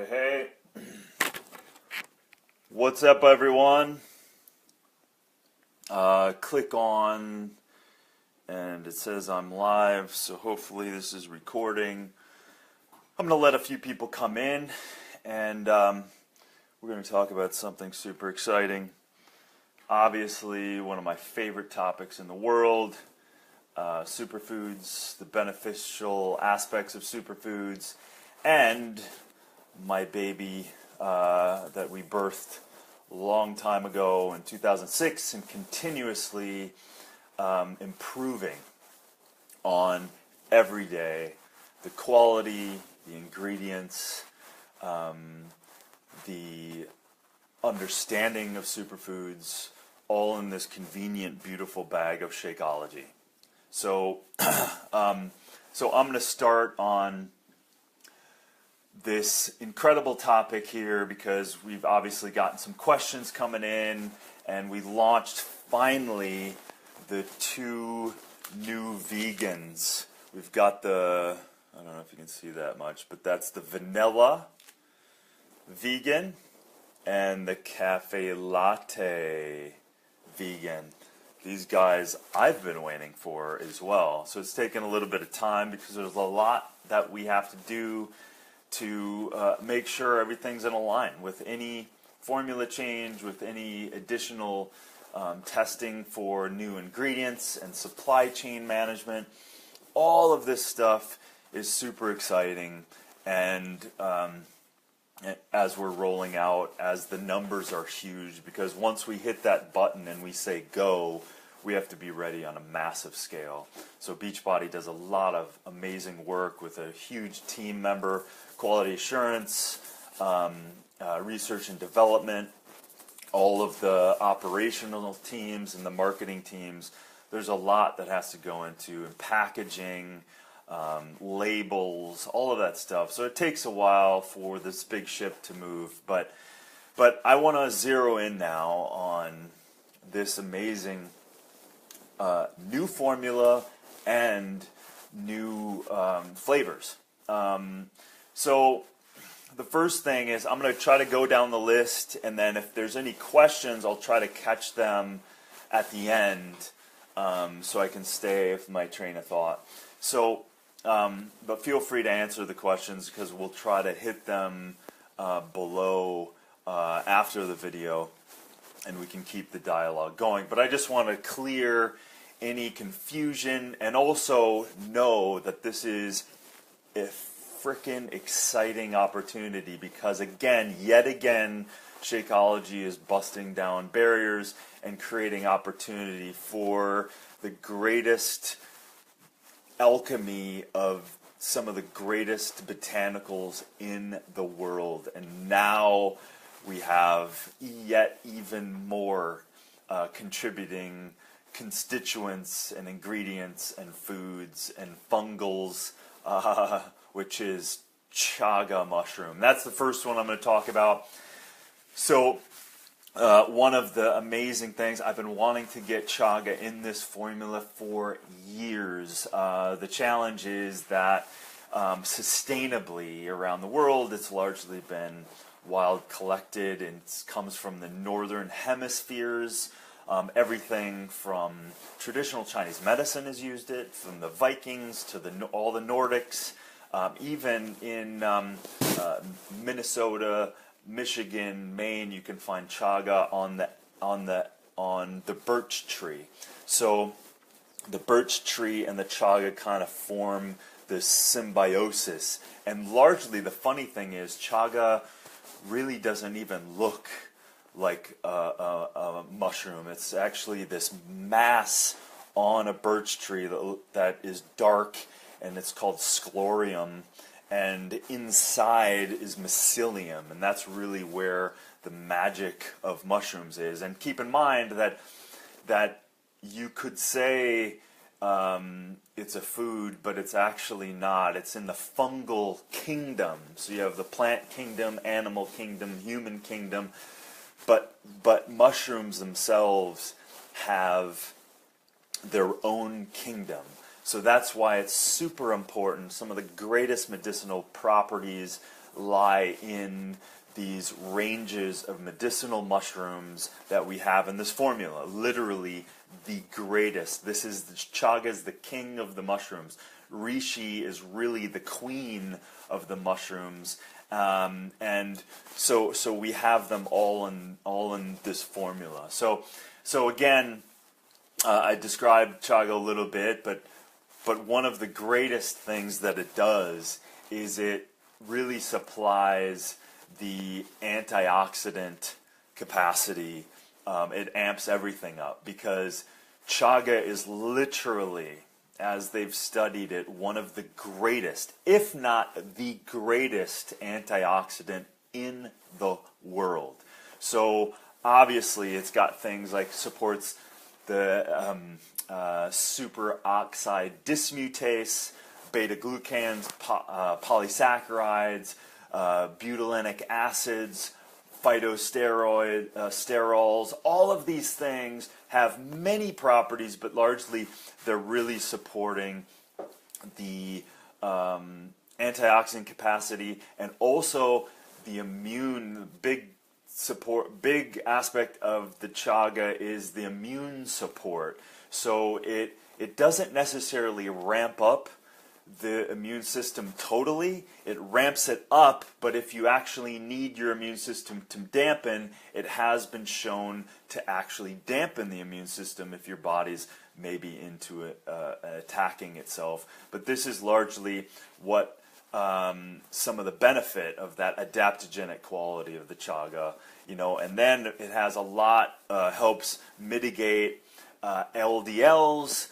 Hey, what's up, everyone? Click on, and it says I'm live, so hopefully this is recording. I'm going to let a few people come in, and we're going to talk about something super exciting. Obviously, one of my favorite topics in the world, superfoods, the beneficial aspects of superfoods, and my baby that we birthed a long time ago in 2006 and continuously improving on every day the quality, the ingredients, the understanding of superfoods, all in this convenient, beautiful bag of Shakeology. So, I'm going to start on this incredible topic here because we've obviously gotten some questions coming in, and we launched finally the two new vegans. We've got I don't know if you can see that much, but that's the vanilla vegan and the cafe latte vegan. These guys I've been waiting for as well. So it's taken a little bit of time because there's a lot that we have to do to make sure everything's in line with any formula change, with any additional testing for new ingredients and supply chain management. All of this stuff is super exciting, and as we're rolling out, as the numbers are huge, because once we hit that button and we say go, we have to be ready on a massive scale. So Beachbody does a lot of amazing work with a huge team member, quality assurance, research and development, all of the operational teams and the marketing teams. There's a lot that has to go into packaging, labels, all of that stuff. So it takes a while for this big ship to move. But I want to zero in now on this amazing new formula and new flavors. So the first thing is I'm going to try to go down the list, and then if there's any questions, I'll try to catch them at the end so I can stay with my train of thought. So, but feel free to answer the questions because we'll try to hit them below after the video, and we can keep the dialogue going. But I just want to clear any confusion and also know that this is a freaking exciting opportunity because, yet again, Shakeology is busting down barriers and creating opportunity for the greatest alchemy of some of the greatest botanicals in the world. And now we have yet even more contributing constituents and ingredients and foods and fungals, which is chaga mushroom. That's the first one I'm going to talk about. So one of the amazing things, I've been wanting to get chaga in this formula for years. The challenge is that sustainably around the world, it's largely been wild collected, and it comes from the northern hemispheres. Everything from traditional Chinese medicine has used it, from the Vikings to all the Nordics, even in Minnesota, Michigan, Maine, you can find chaga on the birch tree. So the birch tree and the chaga kind of form this symbiosis. And largely, the funny thing is, chaga really doesn't even look like a mushroom. It's actually this mass on a birch tree that is dark, and it's called sclorium, and inside is mycelium, and that's really where the magic of mushrooms is. And keep in mind that you could say it's a food, but it's actually not. It's in the fungal kingdom. So you have the plant kingdom, animal kingdom, human kingdom. But mushrooms themselves have their own kingdom. So that's why it's super important. Some of the greatest medicinal properties lie in these ranges of medicinal mushrooms that we have in this formula. Literally the greatest. This is chaga is the king of the mushrooms. Reishi is really the queen of the mushrooms, and so we have them all in this formula. So again, I described chaga a little bit, but one of the greatest things that it does is it really supplies the antioxidant capacity. It amps everything up because chaga is literally, as they've studied it, one of the greatest, if not the greatest antioxidant in the world. So obviously it's got things like supports the superoxide dismutase, beta-glucans, polysaccharides, butylenic acids, phytosterols. All of these things have many properties, but largely they're really supporting the antioxidant capacity and also the immune. Big aspect of the chaga is the immune support. So it doesn't necessarily ramp up the immune system totally. It ramps it up, but if you actually need your immune system to dampen, it has been shown to actually dampen the immune system if your body's maybe into attacking itself. But this is largely what some of the benefit of that adaptogenic quality of the chaga, and then it has a lot, helps mitigate LDLs,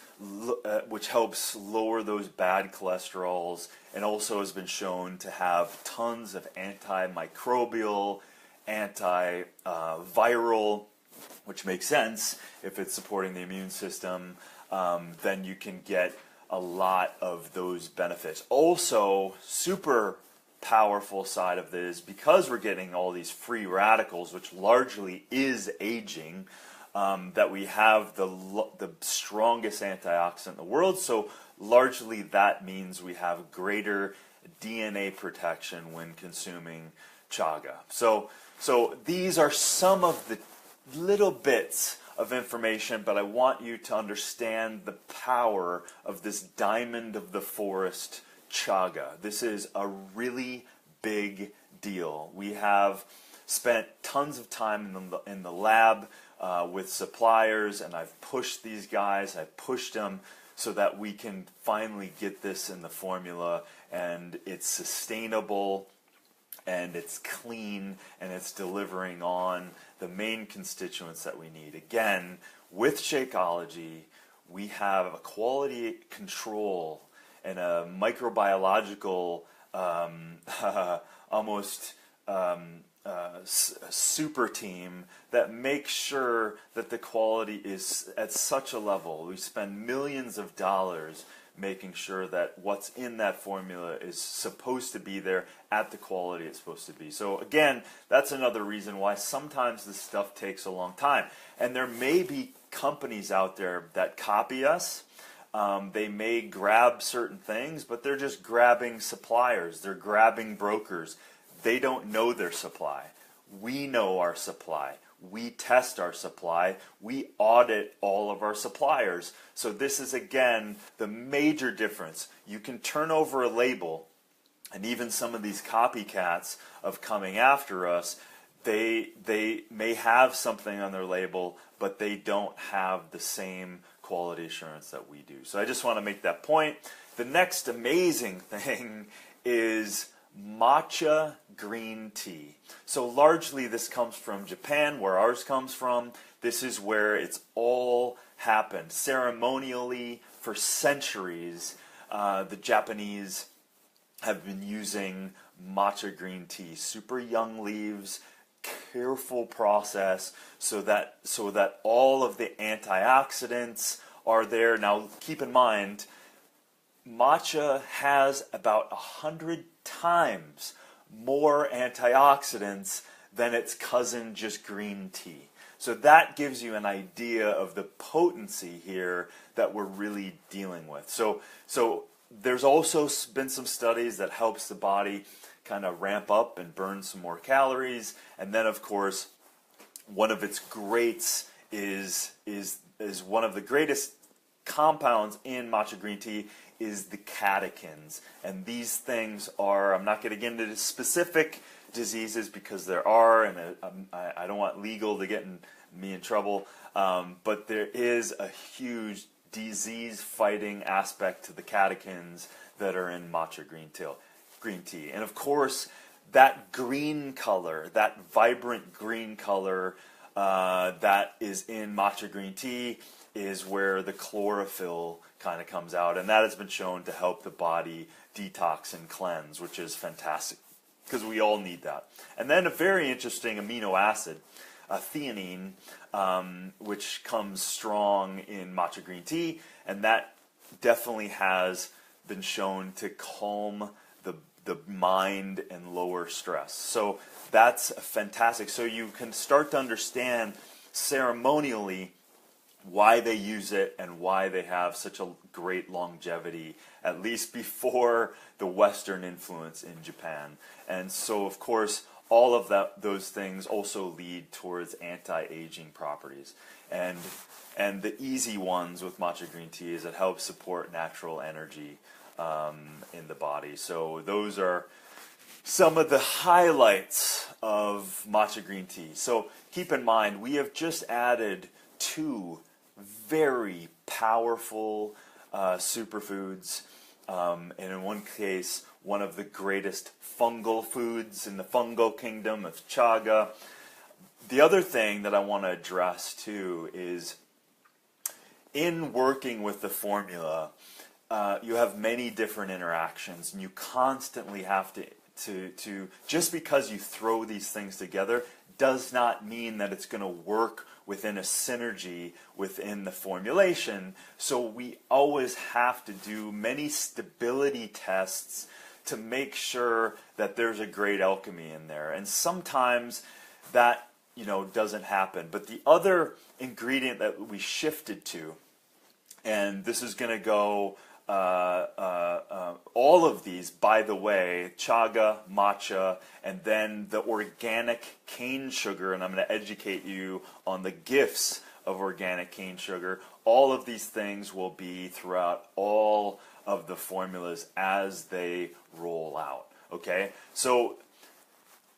which helps lower those bad cholesterols, and also has been shown to have tons of antimicrobial, antiviral, which makes sense if it's supporting the immune system. Then you can get a lot of those benefits. Also, super powerful side of this, because we're getting all these free radicals, which largely is aging, that we have the strongest antioxidant in the world. So largely that means we have greater DNA protection when consuming chaga. So these are some of the little bits of information, but I want you to understand the power of this diamond of the forest chaga. This is a really big deal. We have spent tons of time in the lab with suppliers, and I've pushed these guys, I've pushed them so that we can finally get this in the formula, and it's sustainable, and it's clean, and it's delivering on the main constituents that we need. Again, with Shakeology, we have a quality control and a microbiological almost super team that makes sure that the quality is at such a level. We spend millions of dollars making sure that what's in that formula is supposed to be there at the quality it's supposed to be. So again, that's another reason why sometimes this stuff takes a long time. And there may be companies out there that copy us. They may grab certain things, but they're just grabbing suppliers. They're grabbing brokers. They don't know their supply. We know our supply. We test our supply. We audit all of our suppliers. So this is, again, the major difference. You can turn over a label, and even some of these copycats of coming after us, they may have something on their label, but they don't have the same quality assurance that we do. So I just want to make that point. The next amazing thing is matcha green tea. So largely this comes from Japan, where ours comes from. This is where it's all happened. Ceremonially, for centuries, the Japanese have been using matcha green tea. Super young leaves, careful process, so that all of the antioxidants are there. Now keep in mind, matcha has about 100 times more antioxidants than its cousin, just green tea. So that gives you an idea of the potency here that we're really dealing with. So there's also been some studies that helps the body kind of ramp up and burn some more calories. And then, of course, one of its greats is one of the greatest compounds in matcha green tea is the catechins. And these things are, I'm not going to get into the specific diseases because there are, and I don't want legal to get me in trouble, but there is a huge disease-fighting aspect to the catechins that are in matcha green tea. And of course, that green color, that vibrant green color that is in matcha green tea is where the chlorophyll kind of comes out, and that has been shown to help the body detox and cleanse, which is fantastic because we all need that. And then a very interesting amino acid, theanine, which comes strong in matcha green tea, and that definitely has been shown to calm the mind and lower stress. So that's fantastic. So you can start to understand ceremonially why they use it and why they have such a great longevity, at least before the Western influence in Japan. And so, of course, all of those things also lead towards anti-aging properties. And the easy ones with matcha green tea is it helps support natural energy in the body. So those are some of the highlights of matcha green tea. So keep in mind, we have just added 2 very powerful superfoods, and in one case, one of the greatest fungal foods in the fungal kingdom of chaga. The other thing that I want to address too is in working with the formula, you have many different interactions, and you constantly have to just because you throw these things together does not mean that it's going to work within a synergy within the formulation. So we always have to do many stability tests to make sure that there's a great alchemy in there. And sometimes that, doesn't happen. But the other ingredient that we shifted to, and this is going to go, all of these, by the way, chaga, matcha, and then the organic cane sugar, and I'm going to educate you on the gifts of organic cane sugar. All of these things will be throughout all of the formulas as they roll out. Okay? So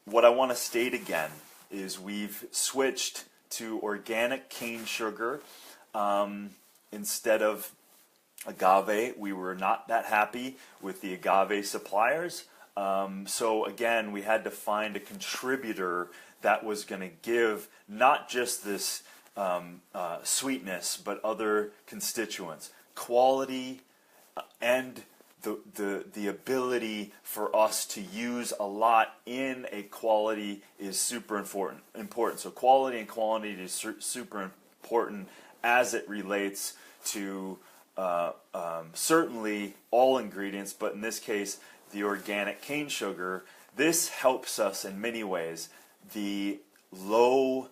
what I want to state again is we've switched to organic cane sugar instead of agave. We were not that happy with the agave suppliers. So again, we had to find a contributor that was going to give not just this sweetness, but other constituents, quality, and the ability for us to use a lot in a quality is super important. So quality and quantity is super important as it relates to certainly all ingredients, but in this case, the organic cane sugar. This helps us in many ways. The low,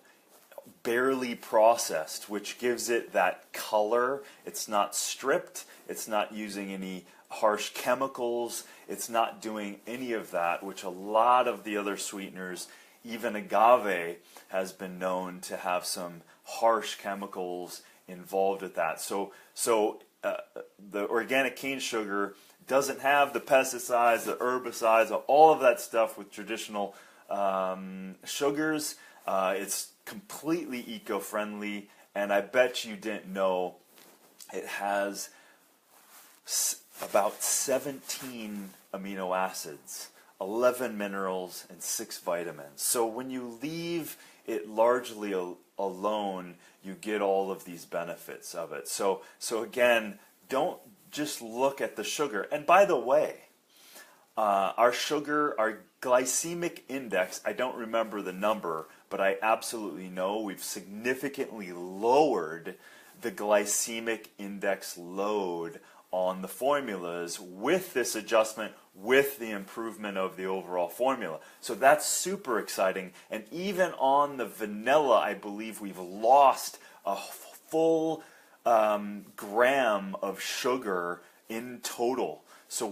barely processed, which gives it that color. It's not stripped. It's not using any harsh chemicals. It's not doing any of that, which a lot of the other sweeteners, even agave, has been known to have some harsh chemicals involved with that. So the organic cane sugar doesn't have the pesticides, the herbicides, all of that stuff with traditional sugars. It's completely eco-friendly, and I bet you didn't know it has about 17 amino acids, 11 minerals, and 6 vitamins. So when you leave it largely alone, you get all of these benefits of it. So again, don't just look at the sugar. And by the way, our glycemic index, I don't remember the number, but I absolutely know we've significantly lowered the glycemic index load on the formulas with this adjustment, with the improvement of the overall formula. So that's super exciting. And even on the vanilla, I believe we've lost a full gram of sugar in total. So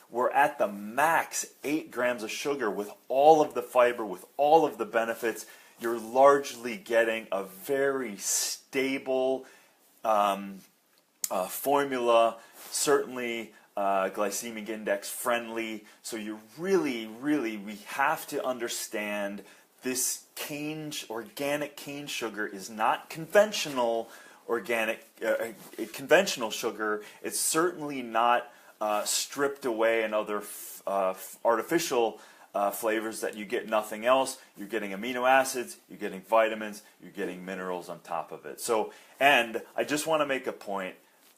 we're at the max 8 grams of sugar with all of the fiber, with all of the benefits. You're largely getting a very stable formula, certainly glycemic index friendly. So you really, we have to understand this organic cane sugar is not conventional conventional sugar. It's certainly not stripped away and other artificial flavors that you get nothing else. You're getting amino acids, you're getting vitamins, you're getting minerals on top of it. So, and I just want to make a point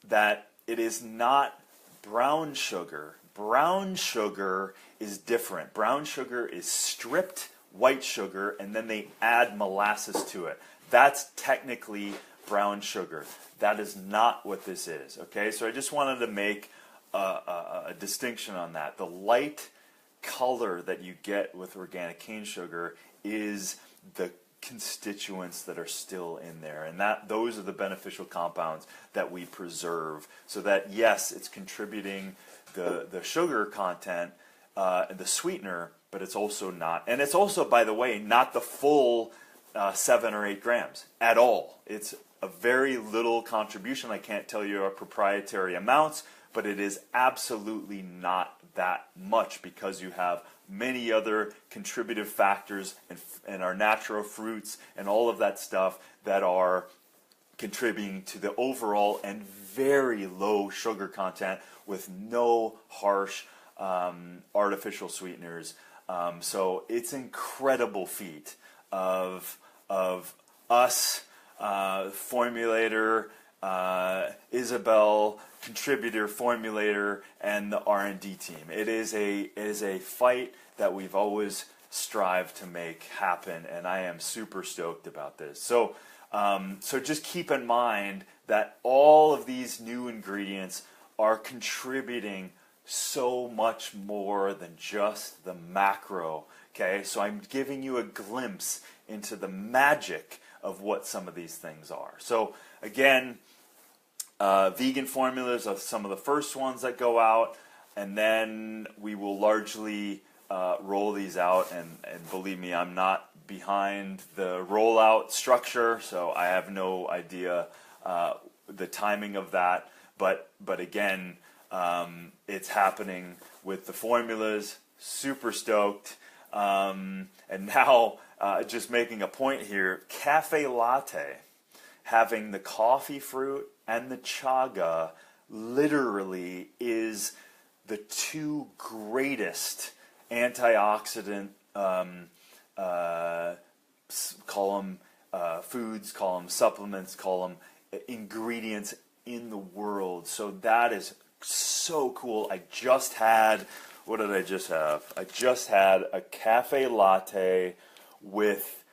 that it is not brown sugar. Brown sugar is different. Brown sugar is stripped white sugar, and then they add molasses to it. That's technically brown sugar. That is not what this is. Okay, so I just wanted to make a distinction on that. The light color that you get with organic cane sugar is the constituents that are still in there, and those are the beneficial compounds that we preserve, so that yes, it's contributing the sugar content and the sweetener, but it's also not, and it's also, by the way, not the full 7 or 8 grams at all. It's a very little contribution. I can't tell you our proprietary amounts, but it is absolutely not that much, because you have many other contributive factors and our natural fruits and all of that stuff that are contributing to the overall and very low sugar content with no harsh artificial sweeteners. So it's an incredible feat of us, formulator, Isabel, contributor, formulator, and the R&D team. It is a fight that we've always strived to make happen, and I am super stoked about this. So just keep in mind that all of these new ingredients are contributing so much more than just the macro. Okay, so I'm giving you a glimpse into the magic of what some of these things are. So again, vegan formulas are some of the first ones that go out, and then we will largely roll these out, and believe me, I'm not behind the rollout structure, so I have no idea the timing of that, but again, it's happening with the formulas. Super stoked. And now, just making a point here, cafe latte, having the coffee fruit and the chaga, literally is the 2 greatest antioxidant, call them foods, call them supplements, call them ingredients in the world. So that is so cool. I just had, what did I just have? I just had a cafe latte with,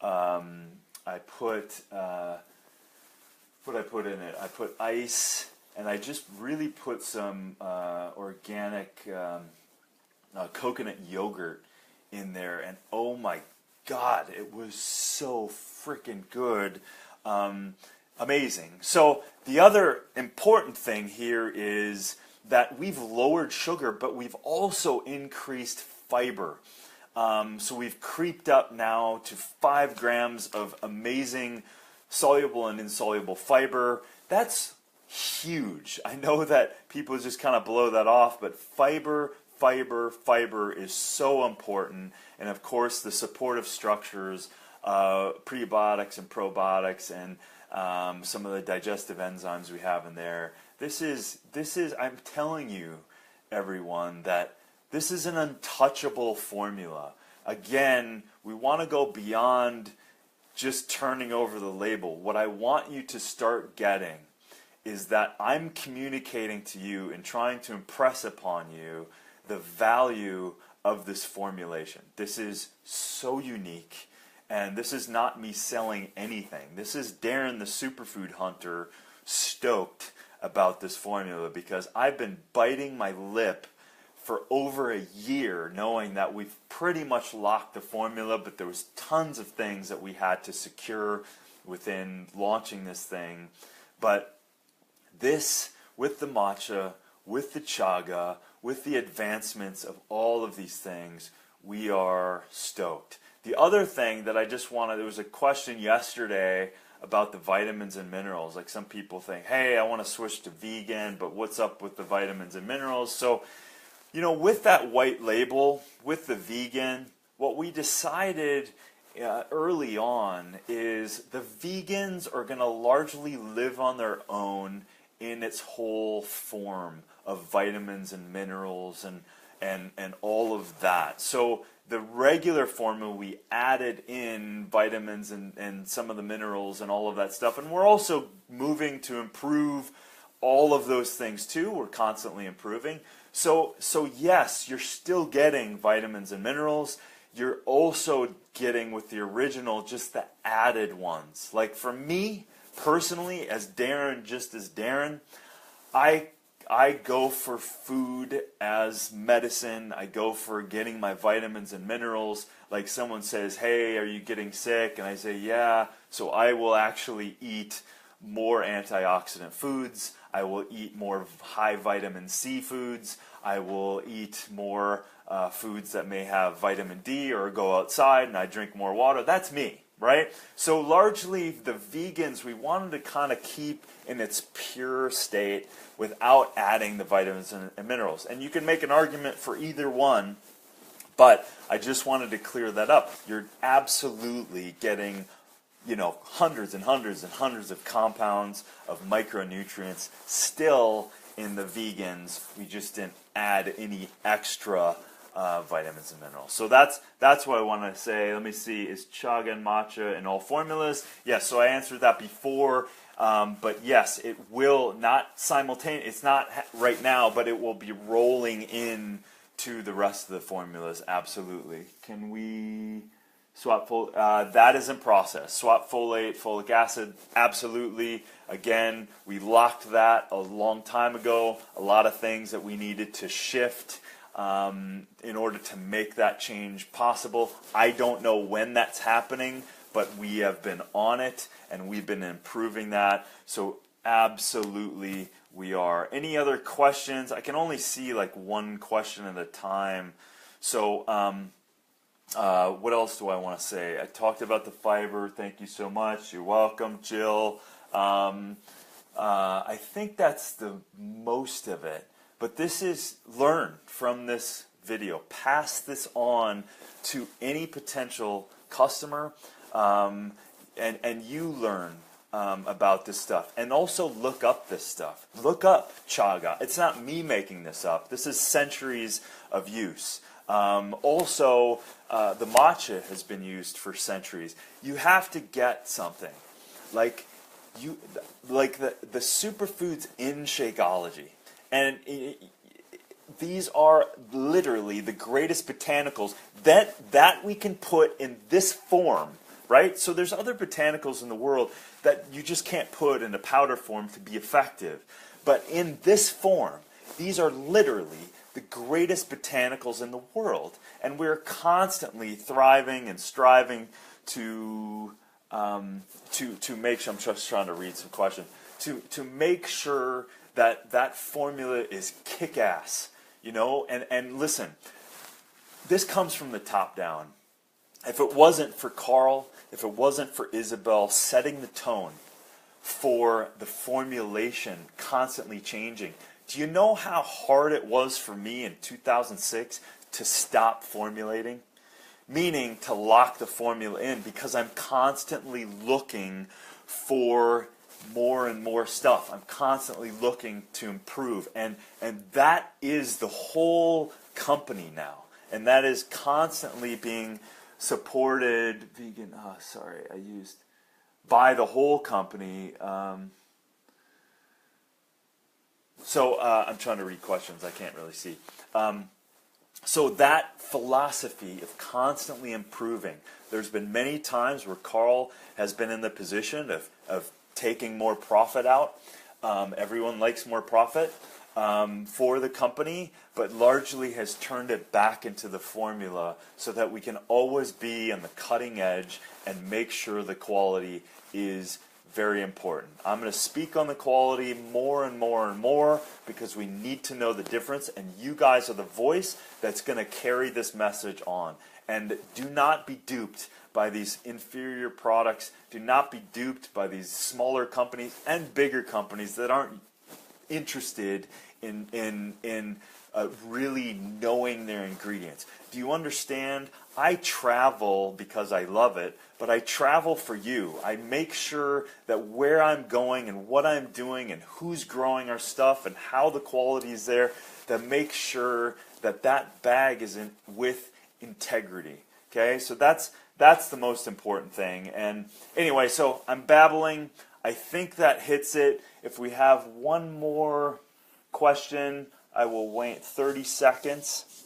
I put, what did I put in it? I put ice, and I just really put some organic coconut yogurt in there, and oh my God, it was so freaking good. Amazing. So the other important thing here is that we've lowered sugar, but we've also increased fiber. So we've creeped up now to 5 grams of amazing soluble and insoluble fiber. That's huge. I know that people just kind of blow that off, but fiber is so important. And of course, the supportive structures, prebiotics and probiotics, and some of the digestive enzymes we have in there. This is, I'm telling you, everyone, that this is an untouchable formula. Again, we want to go beyond just turning over the label. What I want you to start getting is that I'm communicating to you and trying to impress upon you the value of this formulation. This is so unique, and this is not me selling anything. This is Darren the Superfood Hunter stoked about this formula, because I've been biting my lip for over a year knowing that we've pretty much locked the formula, but there was tons of things that we had to secure within launching this thing. But this, with the matcha, with the chaga, with the advancements of all of these things, we are stoked. The other thing that I just wanted, there was a question yesterday about the vitamins and minerals. Like some people think, hey, I want to switch to vegan, but what's up with the vitamins and minerals? So, you know, with that white label, with the vegan, what we decided early on is the vegans are going to largely live on their own in its whole form of vitamins and minerals and all of that. So the regular formula, we added in vitamins and some of the minerals and all of that stuff. And we're also moving to improve all of those things too. We're constantly improving. So yes, you're still getting vitamins and minerals. You're also getting with the original just the added ones. Like for me, personally, as Darren, just as Darren, I go for food as medicine. I go for getting my vitamins and minerals. Like someone says, hey, are you getting sick? And I say, yeah. So I will actually eat more antioxidant foods. I will eat more high vitamin C foods. I will eat more foods that may have vitamin D, or go outside and I drink more water. That's me, right? So largely the vegans, we wanted to kind of keep in its pure state without adding the vitamins and minerals. And you can make an argument for either one, but I just wanted to clear that up. You're absolutely getting, you know, hundreds and hundreds and hundreds of compounds of micronutrients still in the vegans. We just didn't add any extra vitamins and minerals. So that's what I want to say. Let me see. Is chaga and matcha in all formulas? Yes. So I answered that before. But yes, it will not simultaneously. It's not right now, but it will be rolling in to the rest of the formulas. Absolutely. Can we swap that is in process. Swap folate, folic acid. Absolutely. Again, we locked that a long time ago. A lot of things that we needed to shift in order to make that change possible. I don't know when that's happening, but we have been on it and we've been improving that. So absolutely we are. Any other questions? I can only see like one question at a time. So what else do I want to say? I talked about the fiber. Thank you so much. You're welcome, Jill. I think that's the most of it. But this is, learn from this video. Pass this on to any potential customer, and you learn about this stuff. And also look up this stuff. Look up chaga. It's not me making this up. This is centuries of use. Also, the matcha has been used for centuries. You have to get something like the superfoods in Shakeology. And these are literally the greatest botanicals that we can put in this form, right? So there's other botanicals in the world that you just can't put in a powder form to be effective. But in this form, these are literally the greatest botanicals in the world. And we're constantly thriving and striving to make sure, I'm just trying to read some questions, to make sure that formula is kick-ass, you know? And listen, this comes from the top down. If it wasn't for Carl, if it wasn't for Isabel setting the tone for the formulation constantly changing, do you know how hard it was for me in 2006 to stop formulating? Meaning to lock the formula in, because I'm constantly looking for more and more stuff. I'm constantly looking to improve, and that is the whole company now, and that is constantly being supported vegan. By the whole company. So I'm trying to read questions. I can't really see. So that philosophy of constantly improving. There's been many times where Carl has been in the position of taking more profit out. Everyone likes more profit for the company, but largely has turned it back into the formula so that we can always be on the cutting edge and make sure the quality is very important. I'm going to speak on the quality more and more and more because we need to know the difference, and you guys are the voice that's going to carry this message on. And do not be duped by these inferior products. Do not be duped by these smaller companies and bigger companies that aren't interested in really knowing their ingredients. Do you understand? I travel because I love it, but I travel for you. I make sure that where I'm going and what I'm doing and who's growing our stuff and how the quality is there, that make sure that that bag is with integrity. Okay, so that's the most important thing. And anyway, so I'm babbling. I think that hits it. If we have one more question, I will wait 30 seconds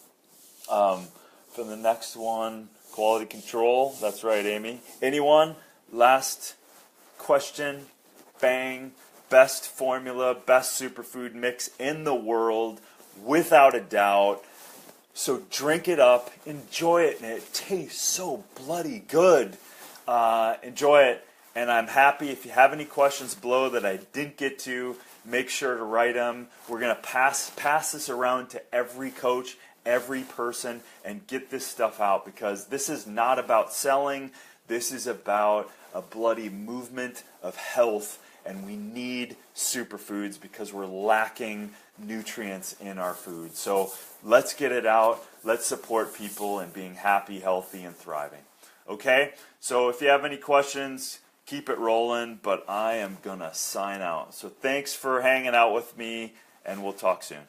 for the next one. Quality control. That's right, Amy. Anyone? Last question. Bang. Best formula, best superfood mix in the world, without a doubt. So drink it up, enjoy it, and it tastes so bloody good. Enjoy it, and I'm happy. If you have any questions below that I didn't get to, make sure to write them. We're going to pass this around to every coach, every person, and get this stuff out, because this is not about selling. This is about a bloody movement of health, and we need superfoods because we're lacking nutrients in our food. So let's get it out. Let's support people in being happy, healthy, and thriving. Okay? So if you have any questions, keep it rolling, but I am going to sign out. So thanks for hanging out with me, and we'll talk soon.